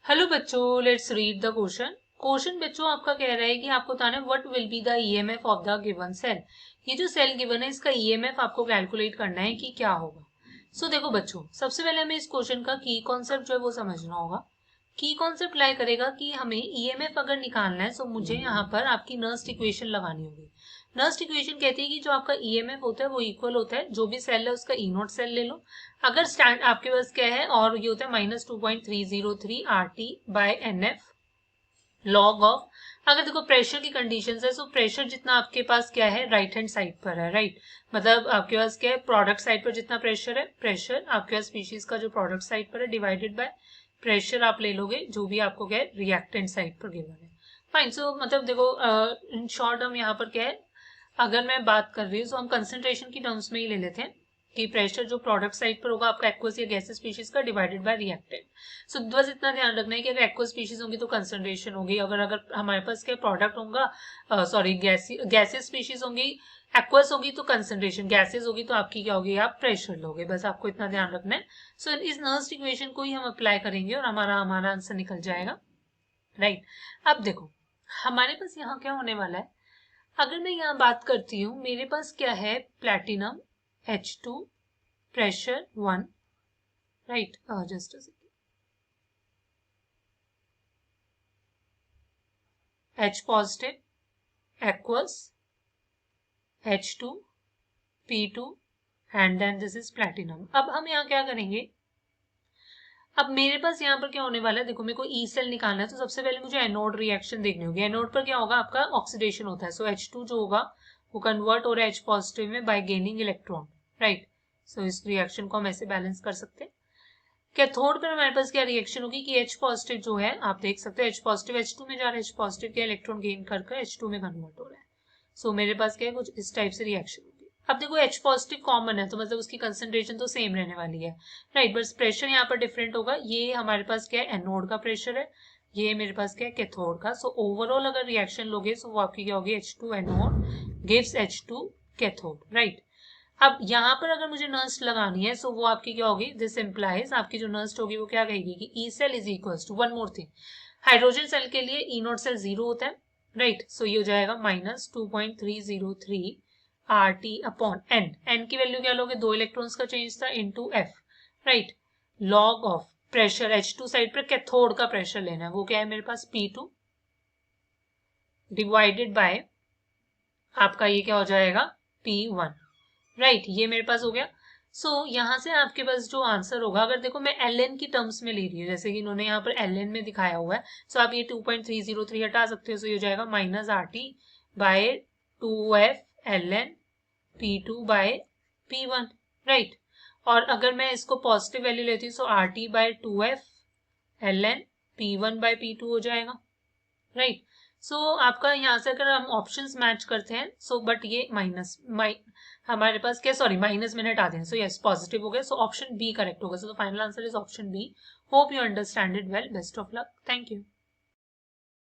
Hello बच्चों, let's read the question. Question बच्चों आपका कह रहा है कि आपको बताना है what will be the EMF of the given cell. ये जो सेल गिवन है इसका ईएमएफ आपको कैलकुलेट करना है कि क्या होगा। देखो बच्चों, सबसे पहले हमें इस क्वेश्चन का की कॉन्सेप्ट जो है वो समझना होगा। की कॉन्सेप्ट लाई करेगा कि हमें ईएमएफ अगर निकालना है तो मुझे यहाँ पर आपकी नर्स्ट इक्वेशन लगानी होगी। नर्स्ट इक्वेशन कहती है कि जो आपका ईएमएफ होता है वो इक्वल होता है, जो भी सेल है उसका ई नोट सेल ले लो। अगर स्टैंड आपके पास क्या है, और ये होता है -2.303 RT by NF log of. अगर देखो प्रेशर की कंडीशन है, तो प्रेशर जितना आपके पास क्या है राइट हैंड साइड पर है, राइट। मतलब आपके पास क्या है, प्रोडक्ट साइड पर जितना प्रेशर है, प्रेशर आपके पास स्पीशीज का जो प्रोडक्ट साइड पर है डिवाइडेड बाय प्रेशर आप ले लोगे जो भी आपको क्या है रिएक्टेंट साइड पर गिवन है। फाइन। मतलब देखो इन शॉर्ट हम यहाँ पर क्या है, अगर मैं बात कर रही हूँ तो हम कंसंट्रेशन की टर्म्स में ही ले लेते हैं कि प्रेशर जो प्रोडक्ट साइड पर होगा आपका एक्वस या गैसेस स्पीशीज का डिवाइडेड बाय रिएक्टेंट। सो बस इतना ध्यान रखना है कि अगर एक्वस स्पीशीज होंगी तो कंसंट्रेशन होगी, अगर अगर हमारे पास क्या प्रोडक्ट होगा सॉरी गैसेस स्पीशीज होंगी, एक्वस होगी तो कंसंट्रेशन, गैसेस होगी तो आपकी क्या होगी, आप प्रेशर लोगे। बस आपको इतना ध्यान रखना है। इस नर्स्ट इक्वेशन को ही हम अप्लाई करेंगे और हमारा आंसर निकल जाएगा, राइट। अब देखो हमारे पास यहाँ क्या होने वाला है। अगर मैं यहाँ बात करती हूँ, मेरे पास क्या है, platinum H2 pressure 1, right. Just H positive aqueous H2 P2 and then this is platinum. अब हम यहाँ क्या करेंगे, अब मेरे पास यहाँ पर क्या होने वाला है, देखो मेरे को ई सेल निकालना है तो सबसे पहले मुझे एनोड रिएक्शन देखनी होगी। एनोड पर क्या होगा, आपका ऑक्सीडेशन होता है। H2 जो होगा वो कन्वर्ट हो रहा है H पॉजिटिव में बाय गेनिंग इलेक्ट्रॉन, राइट। इस रिएक्शन को हम ऐसे बैलेंस कर सकते हैं। कैथोड पर हमारे पास क्या रिएक्शन होगी कि H पॉजिटिव जो है आप देख सकते हैं H पॉजिटिव H2 में जा रहा है, H पॉजिटिव के इलेक्ट्रॉन गेन करके H2 में कन्वर्ट हो रहा है। मेरे पास क्या है, कुछ इस टाइप से रिएक्शन होगी। अब देखो H पॉजिटिव कॉमन है तो मतलब उसकी कंसंट्रेशन तो सेम रहने वाली है, राइट। बस प्रेशर यहाँ पर डिफरेंट होगा। ये हमारे पास क्या है, एनोड का प्रेशर है, ये मेरे पास क्या है, कैथोड का। ओवरऑल अगर रिएक्शन लोगे तो वो आपकी क्या होगी, H2 anode gives H2 cathode, right. अब यहाँ पर अगर मुझे नर्स्ट लगानी है वो आपकी क्या होगी, दिस इंप्लाइज आपकी जो नर्स्ट होगी वो क्या कहेगी कि E cell is equal to, one more thing, hydrogen cell के लिए ई नोट सेल 0 होता है, राइट। ये हो जाएगा -2.303 RT अपॉन एन की वैल्यू क्या लोगे, 2 इलेक्ट्रॉन्स का चेंज था into F, right. Log of pressure H2 side पर कैथोड का प्रेशर लेना है, वो क्या है मेरे पास P2 डिवाइडेड बाय आपका ये क्या हो जाएगा P1, राइट। ये मेरे पास हो गया। यहाँ से आपके पास जो आंसर होगा, अगर देखो मैं ln की टर्म्स में ले रही हूँ जैसे कि इन्होंने यहाँ पर ln में दिखाया हुआ है, आप ये 2.303 हटा सकते हो। ये हो जाएगा -RT by 2F ln P2 by P1, right. और अगर मैं इसको पॉजिटिव वैल्यू लेती हूँ RT by 2F ln P1 bye P2 हो जाएगा, राइट। आपका यहाँ से अगर हम ऑप्शंस मैच करते हैं बट ये हमारे पास क्या, सॉरी माइनस में हटा दें, यस पॉजिटिव हो गया। ऑप्शन बी करेक्ट होगा। Final answer is option B. Hope you understand it well. Best of luck. Thank you.